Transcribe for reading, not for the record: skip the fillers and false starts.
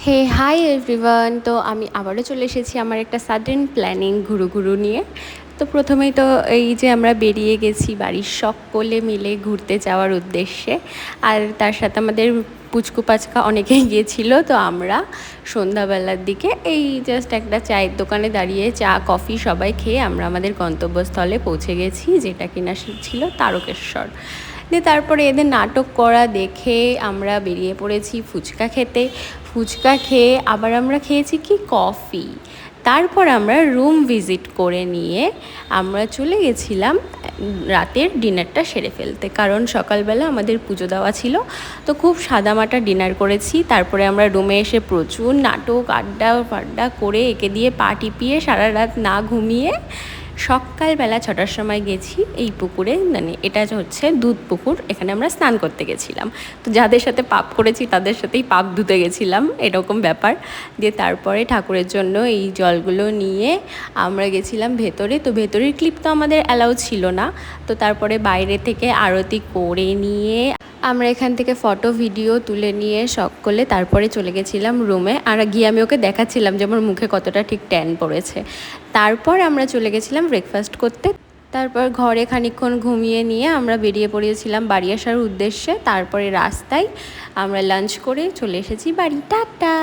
হে hi everyone. তো আমি আবারও চলে এসেছি আমার একটা সাডেন প্ল্যানিং ঘুরু নিয়ে। তো প্রথমেই তো এই যে আমরা বেরিয়ে গেছি বাড়ির সকলে মিলে ঘুরতে যাওয়ার উদ্দেশ্যে। আর তার সাথে আমাদের পুচকু পাচকা অনেকেই গিয়েছিল। তো আমরা সন্ধ্যাবেলার দিকে এই জাস্ট একটা চায়ের দোকানে দাঁড়িয়ে চা কফি সবাই খেয়ে আমরা আমাদের গন্তব্যস্থলে পৌঁছে গেছি, যেটা কিনা ছিল তারকেশ্বর। দিয়ে তারপরে এদের নাটক করা দেখে আমরা বেরিয়ে পড়েছি ফুচকা খেতে। ফুচকা খেয়ে আবার আমরা খেয়েছি কি কফি। তারপর আমরা রুম ভিজিট করে নিয়ে আমরা চলে গেছিলাম রাতের ডিনারটা সেরে ফেলতে, কারণ সকালবেলা আমাদের পুজো দেওয়া ছিল। তো খুব সাদামাটা ডিনার করেছি। তারপরে আমরা রুমে এসে প্রচুর নাটক আড্ডা ফাড্ডা করে একে দিয়ে পা টিপিয়ে সারা রাত না ঘুমিয়ে সকালবেলা 6টার সময় গেছি এই পুকুরে, মানে এটা হচ্ছে দুধ পুকুর, এখানে আমরা স্নান করতে গেছিলাম। তো যাদের সাথে পাপ করেছি তাদের সাথেই পাপ ধুতে গেছিলাম, এরকম ব্যাপার। দিয়ে তারপরে ঠাকুরের জন্য এই জলগুলো নিয়ে আমরা গেছিলাম ভেতরে। তো ভেতরের ক্লিপ তো আমাদের অ্যালাউ ছিল না। তো তারপরে বাইরে থেকে আরতি করে নিয়ে আমরা এখান থেকে ফটো ভিডিও তুলে নিয়ে সকলে তারপরে চলে গেছিলাম রুমে। আর গিয়ে আমি ওকে দেখাচ্ছিলাম যে আমার মুখে কতটা ঠিক ট্যান পড়েছে। তারপর আমরা চলে গেছিলাম ব্রেকফাস্ট করতে। তারপর ঘরে খানিকক্ষণ ঘুমিয়ে নিয়ে আমরা বেরিয়ে পড়েছিলাম বাড়ি আসার উদ্দেশ্যে। তারপরে রাস্তায় আমরা লাঞ্চ করে চলে এসেছি বাড়ি। টাটা।